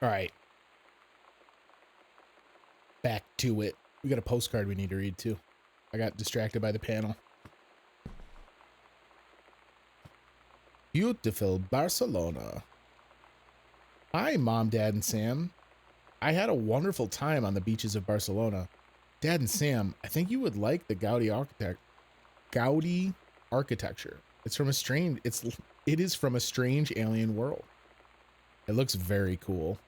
All right. Back to it. We got a postcard we need to read too. I got distracted by the panel. Beautiful Barcelona. Hi, Mom, Dad, and Sam. I had a wonderful time on the beaches of Barcelona. Dad and Sam, I think you would like the Gaudi architecture. It is from a strange alien world. It looks very cool.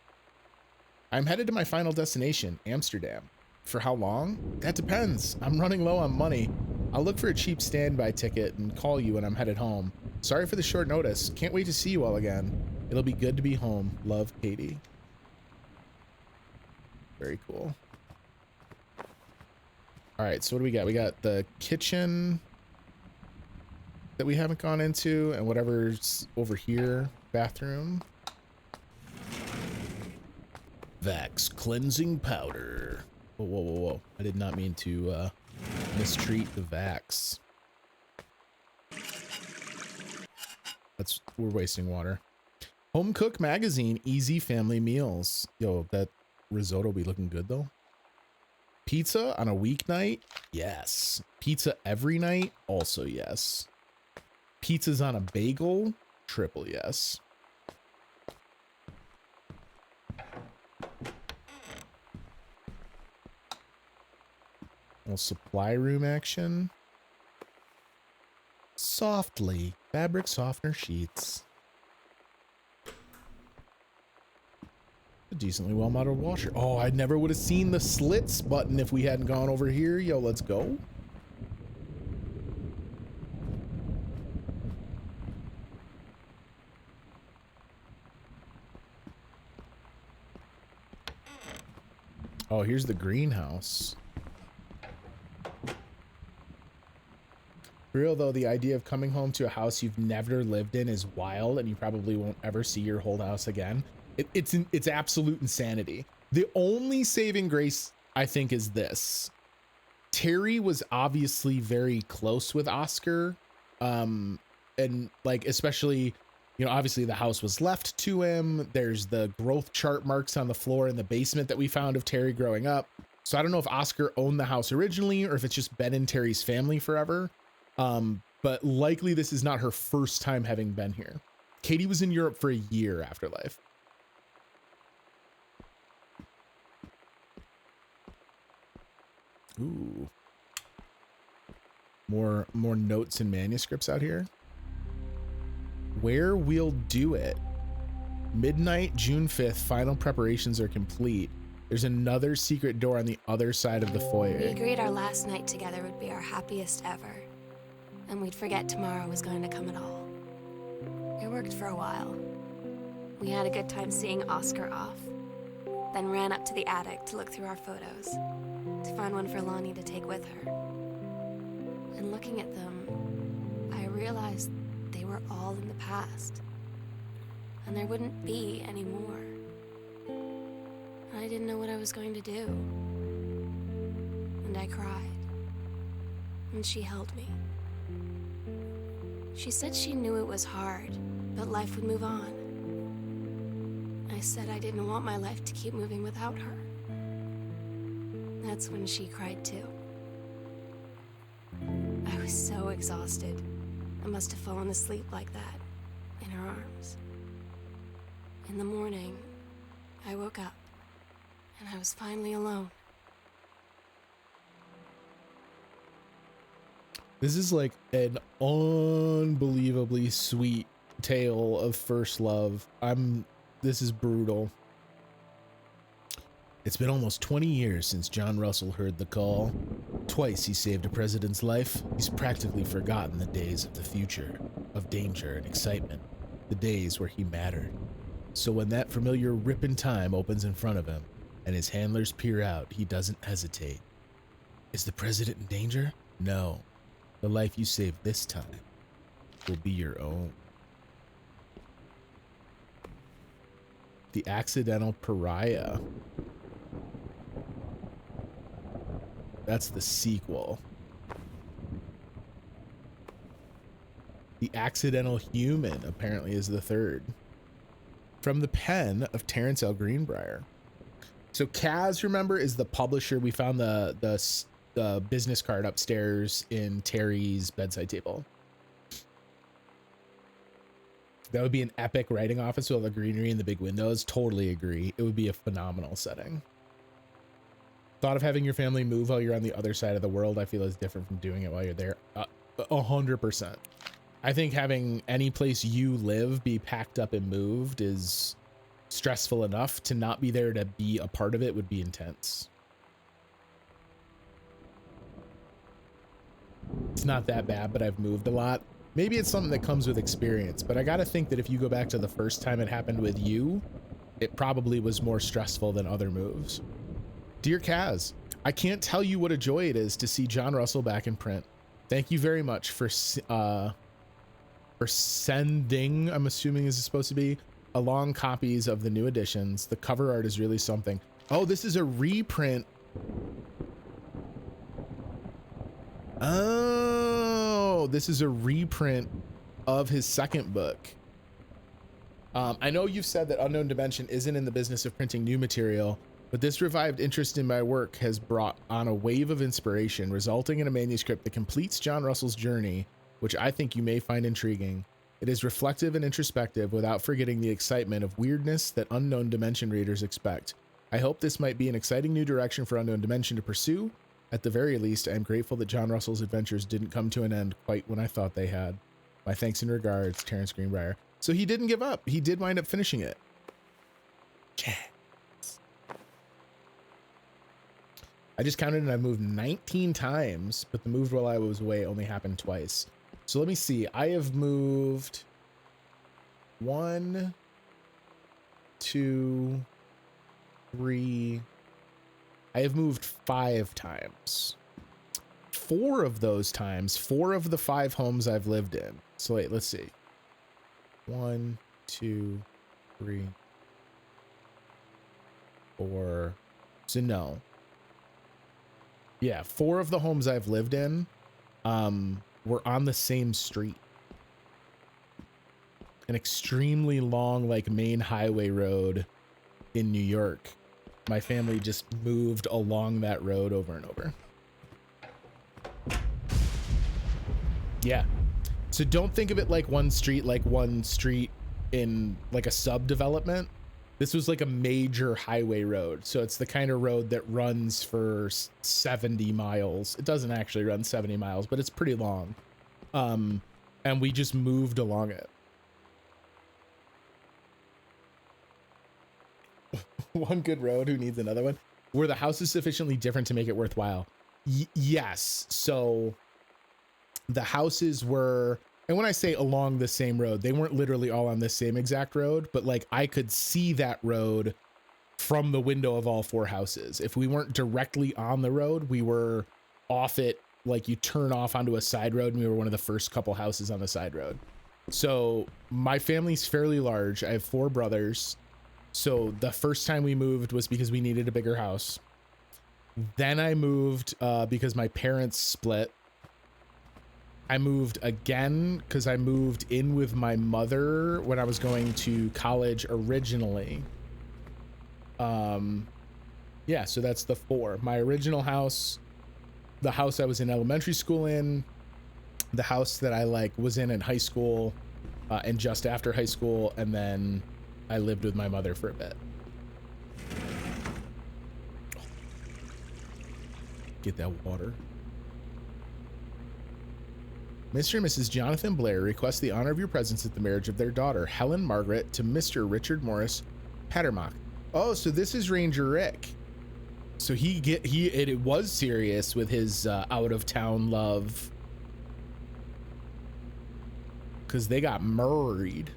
I'm headed to my final destination, Amsterdam. For how long? That depends. I'm running low on money. I'll look for a cheap standby ticket and call you when I'm headed home. Sorry for the short notice. Can't wait to see you all again. It'll be good to be home. Love, Katie. Very cool. All right, so what do we got? We got the kitchen that we haven't gone into and whatever's over here. Bathroom. Vax cleansing powder. Whoa, whoa, whoa, whoa. I did not mean to mistreat the Vax. We're wasting water. Home Cook Magazine, easy family meals. Yo, that risotto be looking good though. Pizza on a weeknight? Yes. Pizza every night? Also yes. Pizzas on a bagel? Triple yes. Little supply room action. Softly. Fabric softener sheets. A decently well-modeled washer. Oh, I never would have seen the slits button if we hadn't gone over here. Yo, let's go. Oh, here's the greenhouse. For real though, the idea of coming home to a house you've never lived in is wild, and you probably won't ever see your whole house again. It's absolute insanity. The only saving grace, I think, is this. Terry was obviously very close with Oscar. And like, especially, you know, obviously the house was left to him. There's the growth chart marks on the floor in the basement that we found of Terry growing up. So I don't know if Oscar owned the house originally or if it's just been in Terry's family forever. But likely this is not her first time having been here. Katie was in Europe for a year after life. Ooh. More notes and manuscripts out here. Where we'll do it. Midnight, June 5th, final preparations are complete. There's another secret door on the other side of the foyer. We agreed our last night together would be our happiest ever. And we'd forget tomorrow was going to come at all. It worked for a while. We had a good time seeing Oscar off, then ran up to the attic to look through our photos, to find one for Lonnie to take with her. And looking at them, I realized they were all in the past, and there wouldn't be any more. I didn't know what I was going to do. And I cried. And she held me. She said she knew it was hard, but life would move on. I said I didn't want my life to keep moving without her. That's when she cried too. I was so exhausted. I must have fallen asleep like that, in her arms. In the morning, I woke up, and I was finally alone. This is like an unbelievably sweet tale of first love. This is brutal. It's been almost 20 years since John Russell heard the call. Twice he saved a president's life. He's practically forgotten the days of the future, of danger and excitement, the days where he mattered. So when that familiar rip in time opens in front of him and his handlers peer out, he doesn't hesitate. Is the president in danger? No. The life you save this time will be your own. The Accidental Pariah. That's the sequel. The Accidental Human apparently is the third. from the pen of Terrence L. Greenbrier. So Kaz, remember, is the publisher. We found the business card upstairs in Terry's bedside table. That would be an epic writing office with all the greenery and the big windows. Totally agree. It would be a phenomenal setting. Thought of having your family move while you're on the other side of the world, I feel, is different from doing it while you're there. 100%. I think having any place you live be packed up and moved is stressful enough. To not be there to be a part of it would be intense. It's not that bad, but I've moved a lot. Maybe it's something that comes with experience, but I gotta think that if you go back to the first time it happened with you, it probably was more stressful than other moves. Dear Kaz, I can't tell you what a joy it is to see John Russell back in print. Thank you very much for sending, I'm assuming is supposed to be, along copies of the new editions. The cover art is really something. Oh, this is a reprint. Oh, this is a reprint of his second book. I know you've said that Unknown Dimension isn't in the business of printing new material, but this revived interest in my work has brought on a wave of inspiration, resulting in a manuscript that completes John Russell's journey, which I think you may find intriguing. It is reflective and introspective without forgetting the excitement of weirdness that Unknown Dimension readers expect. I hope this might be an exciting new direction for Unknown Dimension to pursue. At the very least, I am grateful that John Russell's adventures didn't come to an end quite when I thought they had. My thanks and regards, Terrence Greenbrier. So he didn't give up. He did wind up finishing it. Yes. I just counted and I moved 19 times, but the move while I was away only happened twice. So let me see. I have moved 1, 2, 3. I have moved 5 times. 4 of those times, 4 of the 5 homes I've lived in. So wait, let's see. 1, 2, 3, 4. So no. Yeah, 4 of the homes I've lived in were on the same street. An extremely long, like, main highway road in New York. My family just moved along that road over and over. Yeah. So don't think of it like one street in like a subdevelopment. This was like a major highway road. So it's the kind of road that runs for 70 miles. It doesn't actually run 70 miles, but it's pretty long. And we just moved along it. One good road, who needs another one? Were the houses sufficiently different to make it worthwhile? Yes. So the houses were, and when I say along the same road, they weren't literally all on the same exact road, but like I could see that road from the window of all 4 houses. If we weren't directly on the road, we were off it, like you turn off onto a side road, and we were one of the first couple houses on the side road. So my family's fairly large. I have 4 brothers. So the first time we moved was because we needed a bigger house. Then I moved because my parents split. I moved again because I moved in with my mother when I was going to college originally. Yeah, so that's the 4. My original house, the house I was in elementary school in, the house that I like was in high school, and just after high school, and then I lived with my mother for a bit. Get that water. Mr. and Mrs. Jonathan Blair request the honor of your presence at the marriage of their daughter, Helen Margaret, to Mr. Richard Morris Pattermock. Oh, so this is Ranger Rick. So it was serious with his out of town love, because they got married.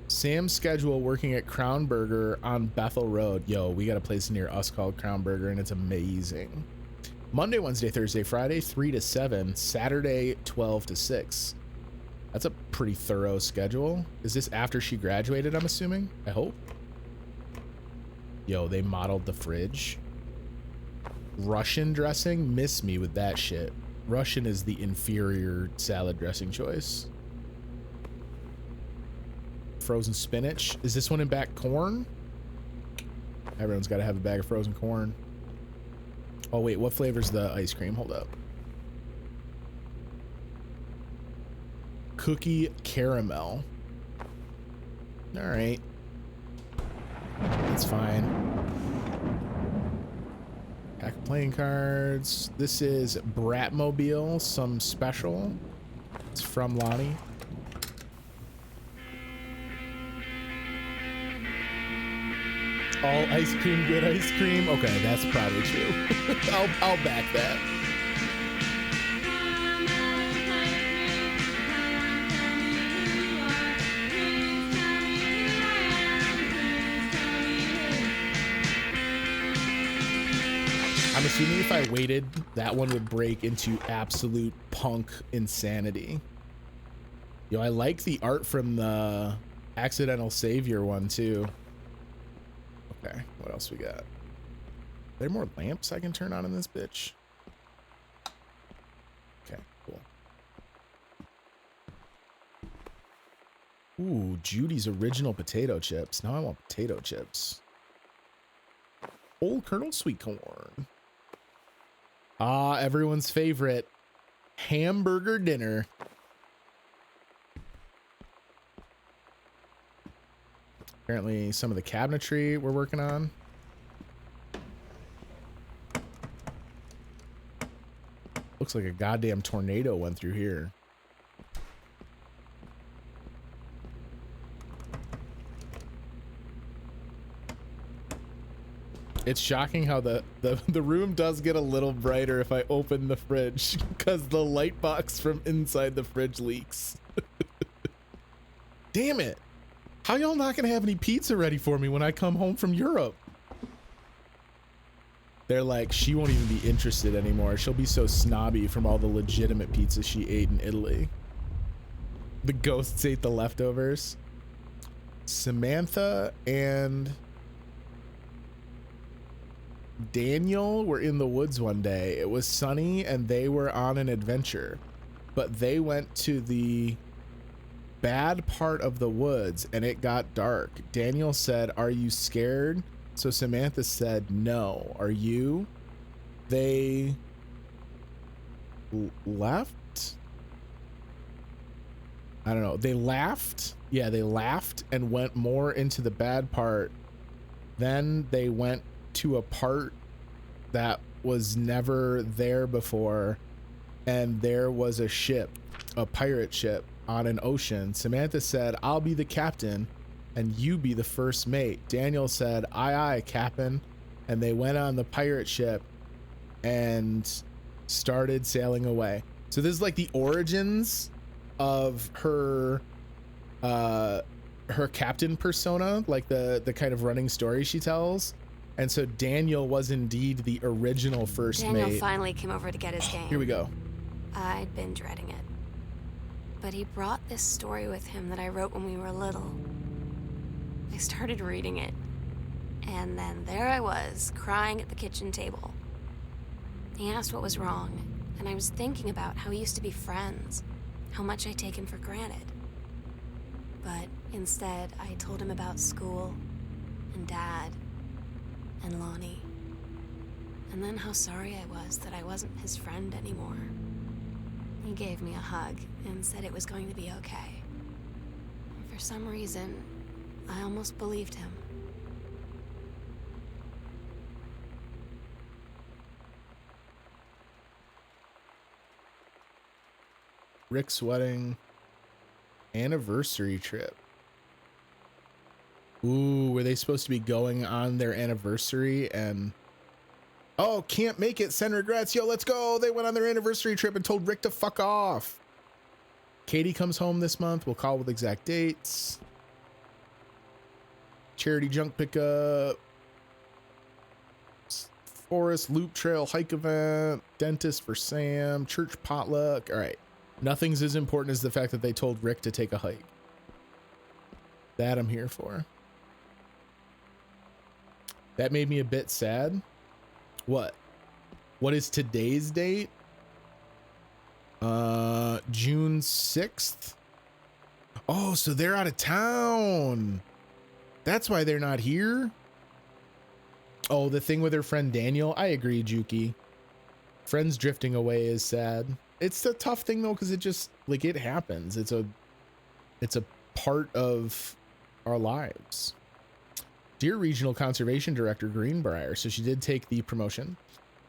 Sam's schedule working at Crown Burger on Bethel Road. Yo, we got a place near us called Crown Burger, and it's amazing. Monday, Wednesday, Thursday, Friday, 3 to 7. Saturday, 12 to 6. That's a pretty thorough schedule. Is this after she graduated, I'm assuming? I hope. Yo, they modeled the fridge. Russian dressing? Miss me with that shit. Russian is the inferior salad dressing choice. frozen spinach. Is this one in back corn? Everyone's got to have a bag of frozen corn. Oh wait, what flavor's the ice cream? Hold up. Cookie caramel. All right. That's fine. Pack of playing cards. This is Bratmobile, some special. It's from Lonnie. All ice cream, good ice cream. Okay, that's probably true. I'll back that. I'm assuming if I waited, that one would break into absolute punk insanity. Yo, I like the art from the Accidental Savior one too. Okay, what else we got? Are there more lamps I can turn on in this bitch? Okay, cool. Ooh, Judy's original potato chips. Now I want potato chips. Old Colonel Sweet Corn. Ah, everyone's favorite hamburger dinner. Apparently some of the cabinetry we're working on. Looks like a goddamn tornado went through here. It's shocking how the room does get a little brighter if I open the fridge because the light box from inside the fridge leaks. Damn it. How y'all not gonna have any pizza ready for me when I come home from Europe? They're like, she won't even be interested anymore. She'll be so snobby from all the legitimate pizza she ate in Italy. The ghosts ate the leftovers. Samantha and Daniel were in the woods one day. It was sunny and they were on an adventure, but they went to the bad part of the woods and it got dark. Daniel said, "Are you scared?" So Samantha said, "No." "Are you?" They left. I don't know. They laughed. Yeah, they laughed and went more into the bad part. Then they went to a part that was never there before, and there was a ship, a pirate ship on an ocean. Samantha said, "I'll be the captain and you be the first mate." Daniel said, "Aye, aye, captain." And they went on the pirate ship and started sailing away. So this is like the origins of her captain persona, like the kind of running story she tells. And so Daniel was indeed the original first mate. Daniel finally came over to get his game. Here we go. I'd been dreading it. But he brought this story with him that I wrote when we were little. I started reading it, and then there I was, crying at the kitchen table. He asked what was wrong, and I was thinking about how we used to be friends, how much I take him for granted. But instead, I told him about school, and Dad, and Lonnie, and then how sorry I was that I wasn't his friend anymore. He gave me a hug and said it was going to be okay. And for some reason, I almost believed him. Rick's wedding anniversary trip. Ooh, were they supposed to be going on their anniversary and... Oh, can't make it, send regrets. Yo, let's go. They went on their anniversary trip and told Rick to fuck off. Katie comes home this month. We'll call with exact dates. Charity junk pickup. Forest loop trail hike event. Dentist for Sam. Church potluck. All right. Nothing's as important as the fact that they told Rick to take a hike. That I'm here for. That made me a bit sad. What? What is today's date? June 6th. Oh, so they're out of town. That's why they're not here. Oh, the thing with her friend Daniel. I agree, Juki. Friends drifting away is sad. It's a tough thing though, because it just like it happens. It's a part of our lives. Dear Regional Conservation Director Greenbrier, so she did take the promotion.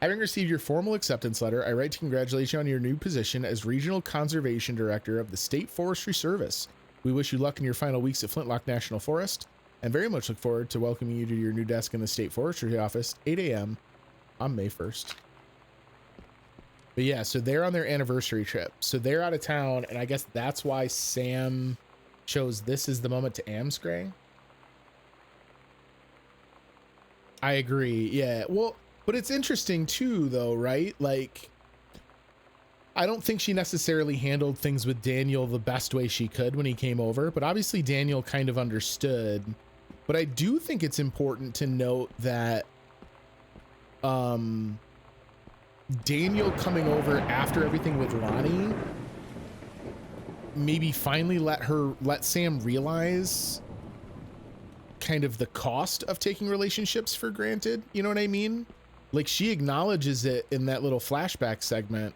Having received your formal acceptance letter, I write to congratulate you on your new position as Regional Conservation Director of the State Forestry Service. We wish you luck in your final weeks at Flintlock National Forest and very much look forward to welcoming you to your new desk in the State Forestry Office, 8 a.m. on May 1st. But yeah, so they're on their anniversary trip. So they're out of town, and I guess that's why Sam chose this as the moment to Amscray. I agree. Yeah. Well, but it's interesting too, though, right? Like, I don't think she necessarily handled things with Daniel the best way she could when he came over, but obviously Daniel kind of understood. But I do think it's important to note that Daniel coming over after everything with Lonnie maybe finally let Sam realize kind of the cost of taking relationships for granted. You know what I mean? Like, she acknowledges it in that little flashback segment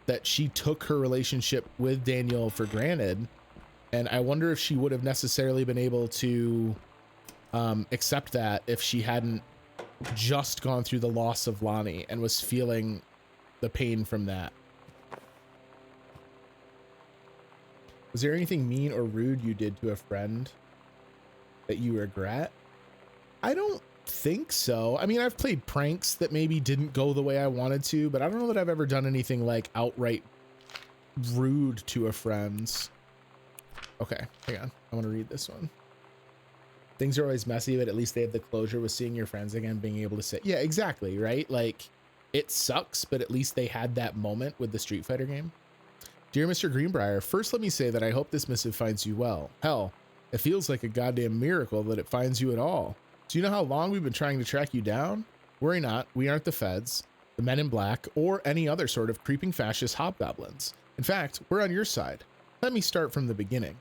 that she took her relationship with Daniel for granted. And I wonder if she would have necessarily been able to accept that if she hadn't just gone through the loss of Lonnie and was feeling the pain from that. Was there anything mean or rude you did to a friend that you regret? I don't think so. I mean, I've played pranks that maybe didn't go the way I wanted to, but I don't know that I've ever done anything like outright rude to a friend. Okay, hang on. I want to read this one. Things are always messy, but at least they have the closure with seeing your friends again, being able to say, yeah, exactly, right? Like, it sucks, but at least they had that moment with the Street Fighter game. Dear Mr. Greenbrier, first let me say that I hope this missive finds you well. Hell, it feels like a goddamn miracle that it finds you at all. Do you know how long we've been trying to track you down? Worry not, we aren't the feds, the men in black, or any other sort of creeping fascist hobgoblins. In fact, we're on your side. Let me start from the beginning.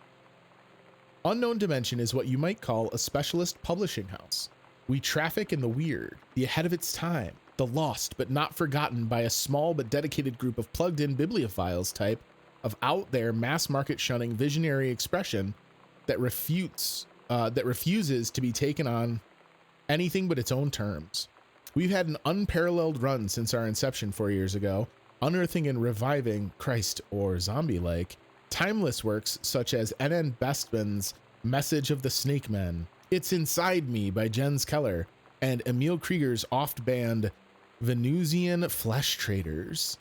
Unknown Dimension is what you might call a specialist publishing house. We traffic in the weird, the ahead of its time, the lost but not forgotten by a small but dedicated group of plugged-in bibliophiles type of out there mass market shunning visionary expression that refuses to be taken on anything but its own terms. We've had an unparalleled run since our inception 4 years ago, unearthing and reviving, Christ or zombie-like, timeless works such as N.N. Bestman's Message of the Snake Men, It's Inside Me by Jens Keller, and Emil Krieger's oft-banned Venusian Flesh Traders.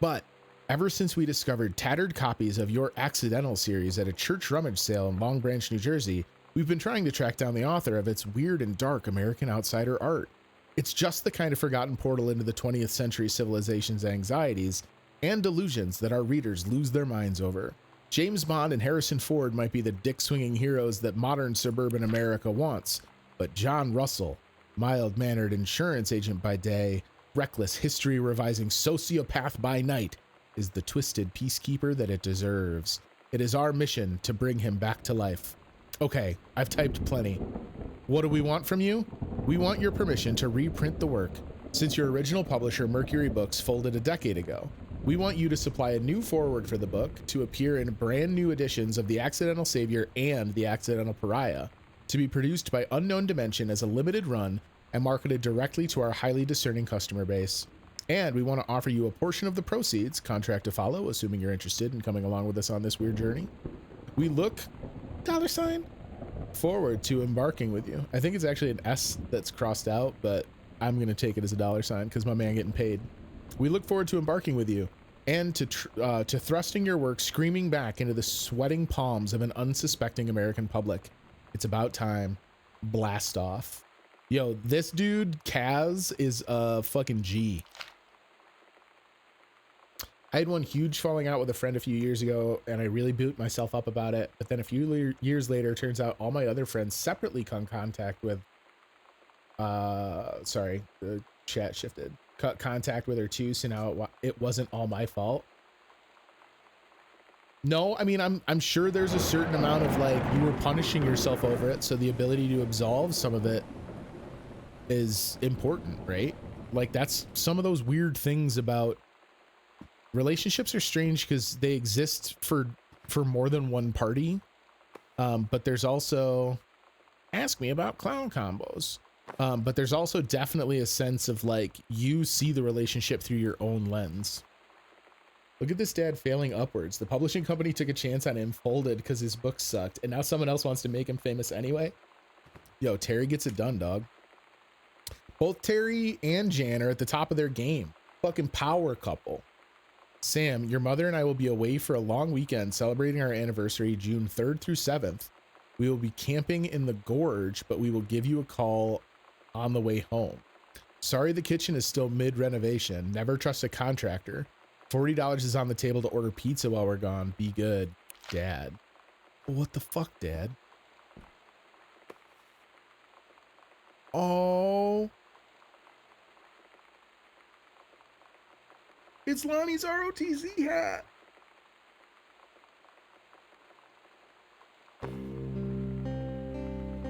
But ever since we discovered tattered copies of your Accidental series at a church rummage sale in Long Branch, New Jersey, we've been trying to track down the author of its weird and dark American outsider art. It's just the kind of forgotten portal into the 20th century civilization's anxieties and delusions that our readers lose their minds over. James Bond and Harrison Ford might be the dick-swinging heroes that modern suburban America wants, but John Russell, mild-mannered insurance agent by day, reckless history-revising sociopath by night, is the twisted peacekeeper that it deserves. It is our mission to bring him back to life. Okay, I've typed plenty. What do we want from you? We want your permission to reprint the work. Since your original publisher, Mercury Books, folded a decade ago, we want you to supply a new foreword for the book to appear in brand new editions of The Accidental Savior and The Accidental Pariah, to be produced by Unknown Dimension as a limited run and marketed directly to our highly discerning customer base. And we want to offer you a portion of the proceeds, contract to follow, assuming you're interested in coming along with us on this weird journey. We look, $, forward to embarking with you. I think it's actually an S that's crossed out, but I'm going to take it as a $, because my man getting paid. We look forward to embarking with you and to thrusting your work screaming back into the sweating palms of an unsuspecting American public. It's about time. Blast off. Yo, this dude, Kaz, is a fucking G. I had one huge falling out with a friend a few years ago, and I really beat myself up about it. But then a few years later, turns out all my other friends separately come contact with, sorry, the chat shifted. Cut contact with her too, so now it wasn't all my fault. No, I mean, I'm sure there's a certain amount of like you were punishing yourself over it, so the ability to absolve some of it is important, right? Like that's some of those weird things about relationships are strange because they exist for more than one party. But there's also, ask me about clown combos. But there's also definitely a sense of like you see the relationship through your own lens. Look at this dad failing upwards. The publishing company took a chance on him, folded because his book sucked, and now someone else wants to make him famous anyway. Yo, Terry gets it done, dog. Both Terry and Jan are at the top of their game. Fucking power couple. Sam, your mother and I will be away for a long weekend celebrating our anniversary June 3rd through 7th. We will be camping in the gorge, but we will give you a call on the way home. Sorry the kitchen is still mid-renovation. Never trust a contractor. $40 is on the table to order pizza while we're gone. Be good, Dad. What the fuck, Dad? Oh. It's Lonnie's ROTZ hat.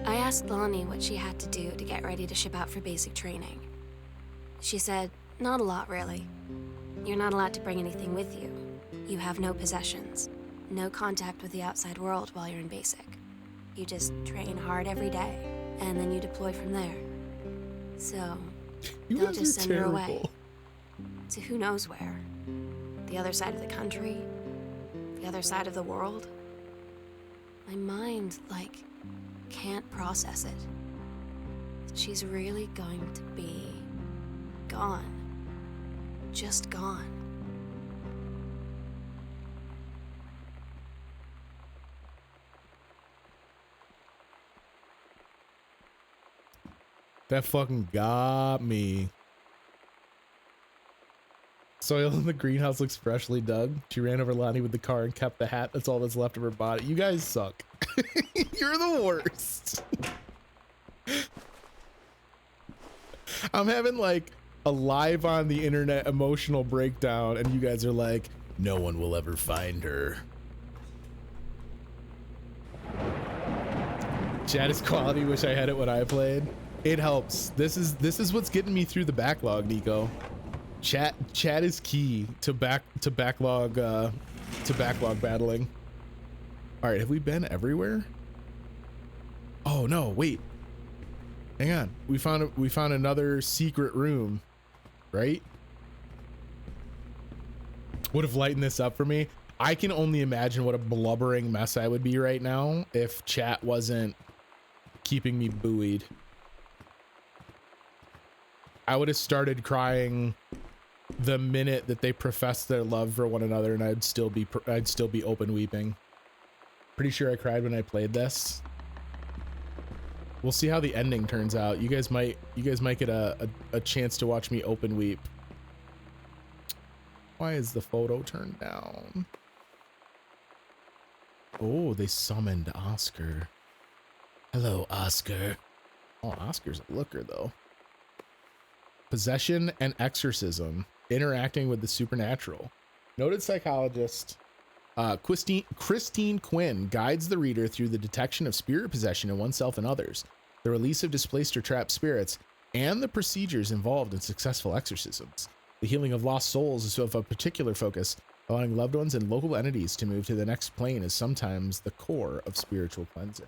I asked Lonnie what she had to do to get ready to ship out for basic training. She said, not a lot, really. You're not allowed to bring anything with you. You have no possessions, no contact with the outside world while you're in basic. You just train hard every day, and then you deploy from there. So, they'll just send her away. To who knows where. The other side of the country? The other side of the world? My mind, like, can't process it. She's really going to be gone. Just gone. That fucking got me. Soil in the greenhouse looks freshly dug. She ran over Lonnie with the car and kept the hat. That's all that's left of her body. You guys suck. You're the worst. I'm having like a live on the internet emotional breakdown, and you guys are like, no one will ever find her. Chat is quality. Wish I had it when I played. It helps. This is what's getting me through the backlog, Nico. Chat is key to backlog battling. All right, have we been everywhere? Oh no, wait. Hang on. We found another secret room, right? Would have lightened this up for me. I can only imagine what a blubbering mess I would be right now if chat wasn't keeping me buoyed. I would have started crying the minute that they professed their love for one another, and I'd still be open weeping. Pretty sure I cried when I played this. We'll see how the ending turns out. You guys might get a chance to watch me open weep. Why is the photo turned down? Oh, they summoned Oscar. Hello, Oscar. Oh, Oscar's a looker though. Possession and exorcism. Interacting with the supernatural. Noted psychologist Christine Quinn guides the reader through the detection of spirit possession in oneself and others, the release of displaced or trapped spirits, and the procedures involved in successful exorcisms. The healing of lost souls is of a particular focus. Allowing loved ones and local entities to move to the next plane is sometimes the core of spiritual cleansing.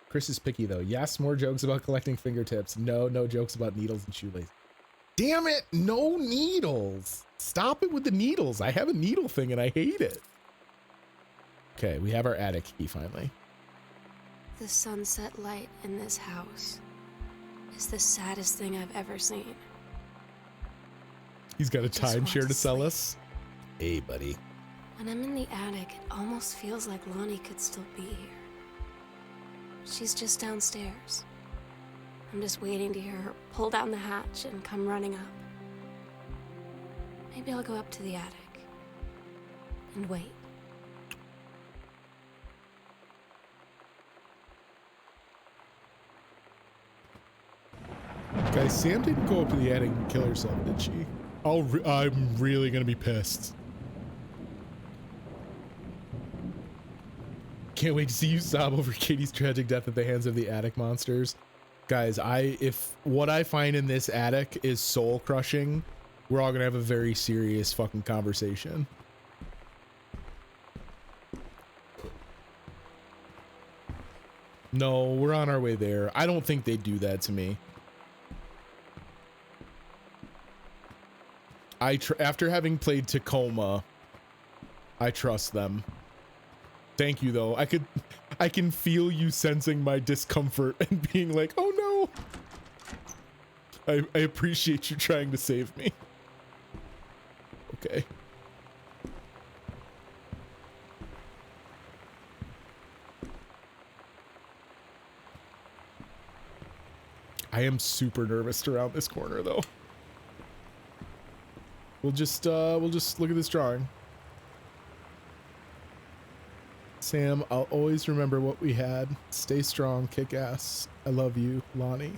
Chris is picky though. Yes, more jokes about collecting fingertips. No jokes about needles and shoelaces. Damn it, no needles. Stop it with the needles. I have a needle thing and I hate it. Okay, we have our attic key finally. The sunset light in this house is the saddest thing I've ever seen. He's got a timeshare to sell us. Hey, buddy. When I'm in the attic, it almost feels like Lonnie could still be here. She's just downstairs. I'm just waiting to hear her pull down the hatch and come running up. Maybe I'll go up to the attic and wait. Guys, Sam didn't go up to the attic and kill herself, did she? I'm really gonna be pissed. can't wait to see you sob over Katie's tragic death at the hands of the attic monsters. Guys, if what I find in this attic is soul crushing, we're all gonna have a very serious fucking conversation. No, we're on our way there. I don't think they'd do that to me. After having played Tacoma, I trust them. Thank you, though. I can feel you sensing my discomfort and being like, oh no. I appreciate you trying to save me. Okay. I am super nervous around this corner, though. We'll just look at this drawing. Sam, I'll always remember what we had. Stay strong, kick ass. I love you, Lonnie.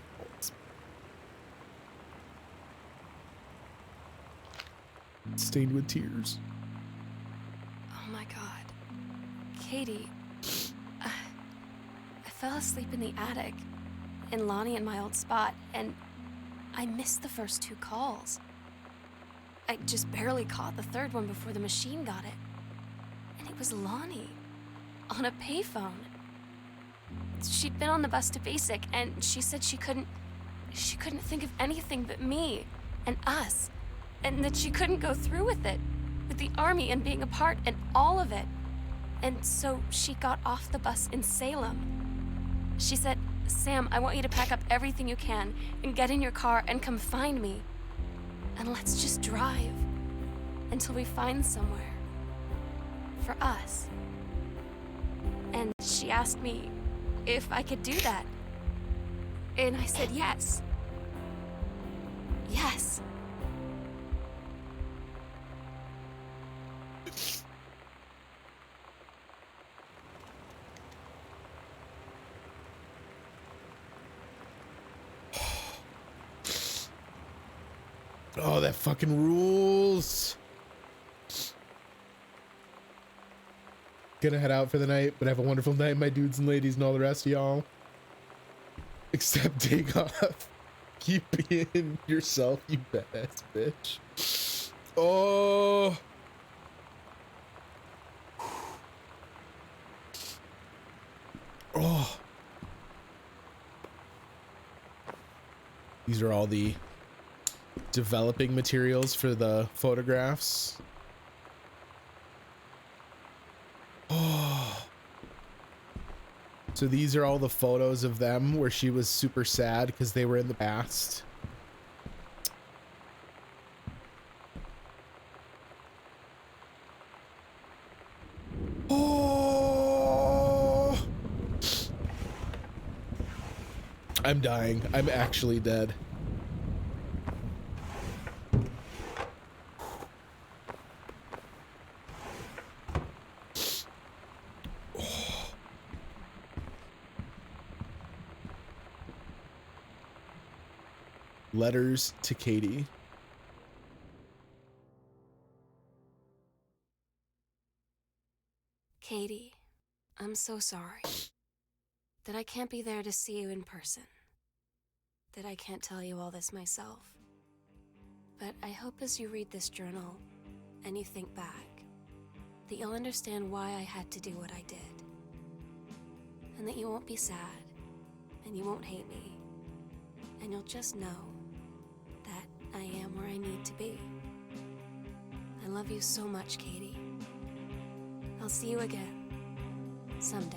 Stained with tears. Oh my god. Katie. I fell asleep in the attic, in Lonnie and my old spot, and I missed the first 2 calls. I just barely caught the 3rd one before the machine got it. And it was Lonnie, on a payphone. She'd been on the bus to Basic, and she said she couldn't think of anything but me and us, and that she couldn't go through with it, with the Army and being a part and all of it. And so she got off the bus in Salem. She said, Sam, I want you to pack up everything you can and get in your car and come find me. And let's just drive until we find somewhere for us. And she asked me if I could do that. And I said yes. Yes. Oh, that fucking rules. Gonna head out for the night, but have a wonderful night, my dudes and ladies and all the rest of y'all. Except take off. Keep being yourself, you badass bitch. Oh. Oh. These are all the developing materials for the photographs. Oh. So these are all the photos of them where she was super sad because they were in the past. Oh. I'm dying. I'm actually dead. Letters to Katie. Katie, I'm so sorry that I can't be there to see you in person, that I can't tell you all this myself. But I hope as you read this journal and you think back, that you'll understand why I had to do what I did. And that you won't be sad, and you won't hate me, and you'll just know that I am where I need to be. I love you so much, Katie. I'll see you again someday.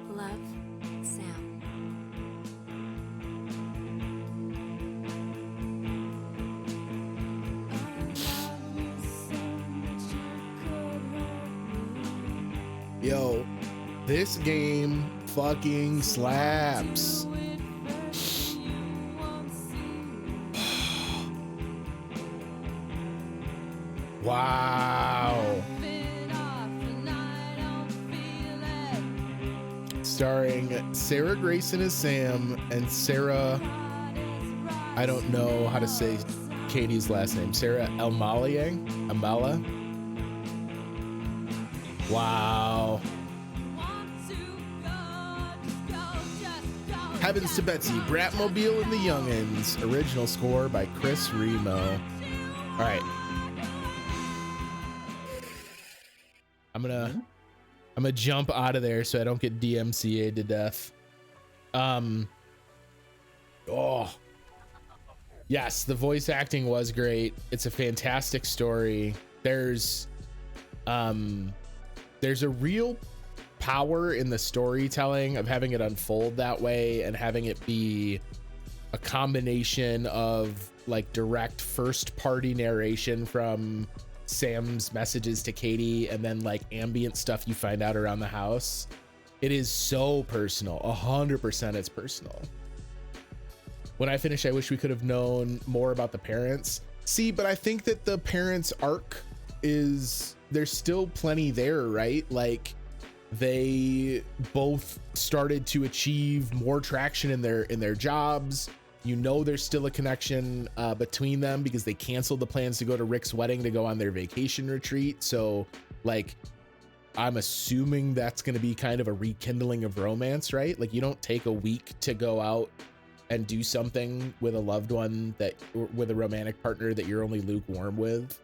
Love, Sam. Yo, this game fucking slaps. Wow. Starring Sarah Grayson as Sam and Sarah, I don't know how to say Katie's last name. Sarah Amala. Wow. Heavens to Betsy, Bratmobile and the Youngins. Original score by Chris Remo. All right. I'm gonna jump out of there so I don't get DMCA'd to death. Oh. Yes, the voice acting was great. It's a fantastic story. There's a real power in the storytelling of having it unfold that way and having it be a combination of like direct first party narration from Sam's messages to Katie and then like ambient stuff you find out around the house. It is so personal. 100% it's personal. When I finish, I wish we could have known more about the parents. See, but I think that the parents' arc is, there's still plenty there, right? Like they both started to achieve more traction in their jobs. You know, there's still a connection between them because they canceled the plans to go to Rick's wedding to go on their vacation retreat. So like, I'm assuming that's going to be kind of a rekindling of romance, right? Like you don't take a week to go out and do something with a loved one that, with a romantic partner that you're only lukewarm with.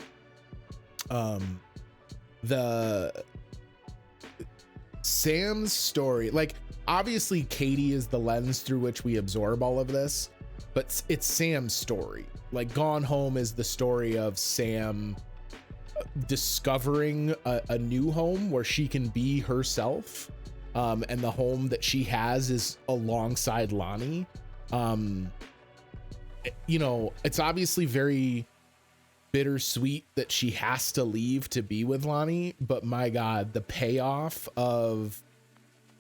The Sam's story, like obviously Katie is the lens through which we absorb all of this, but it's Sam's story. Like Gone Home is the story of Sam discovering a new home where she can be herself. And the home that she has is alongside Lonnie. You know, it's obviously very bittersweet that she has to leave to be with Lonnie, but my God, the payoff of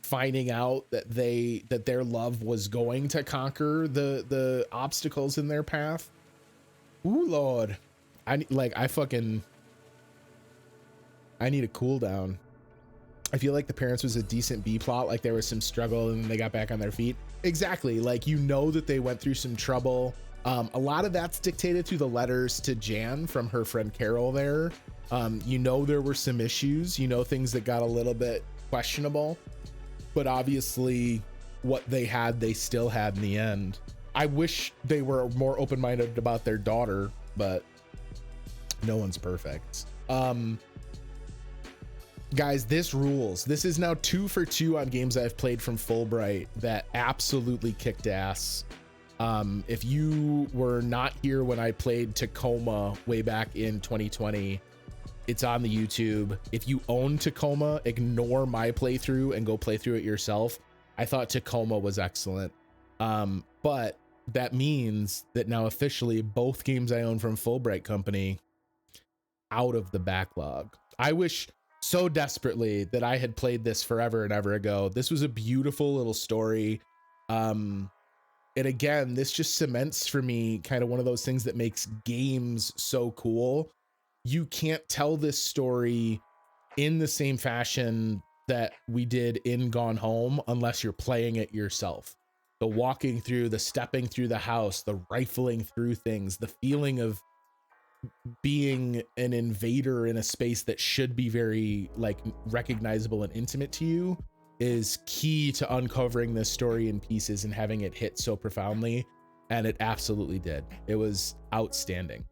finding out that their love was going to conquer the obstacles in their path. Ooh, Lord. I need a cool down. I feel like the parents was a decent B plot. Like there was some struggle and they got back on their feet. Exactly. Like, you know, that they went through some trouble. A lot of that's dictated through the letters to Jan from her friend Carol there. You know, there were some issues, you know, things that got a little bit questionable, but obviously what they had, they still had in the end. I wish they were more open-minded about their daughter, but no one's perfect. Guys, this rules. This is now 2 for 2 on games I've played from Fullbright that absolutely kicked ass. If you were not here when I played Tacoma way back in 2020, it's on the YouTube. If you own Tacoma, ignore my playthrough and go play through it yourself. I thought Tacoma was excellent. But that means that now officially both games I own from Fullbright Company out of the backlog. I wish so desperately that I had played this forever and ever ago. This was a beautiful little story. And again, this just cements for me kind of one of those things that makes games so cool. You can't tell this story in the same fashion that we did in Gone Home unless you're playing it yourself. The walking through, the stepping through the house, the rifling through things, the feeling of being an invader in a space that should be very like recognizable and intimate to you is key to uncovering this story in pieces and having it hit so profoundly. And it absolutely did. It was outstanding.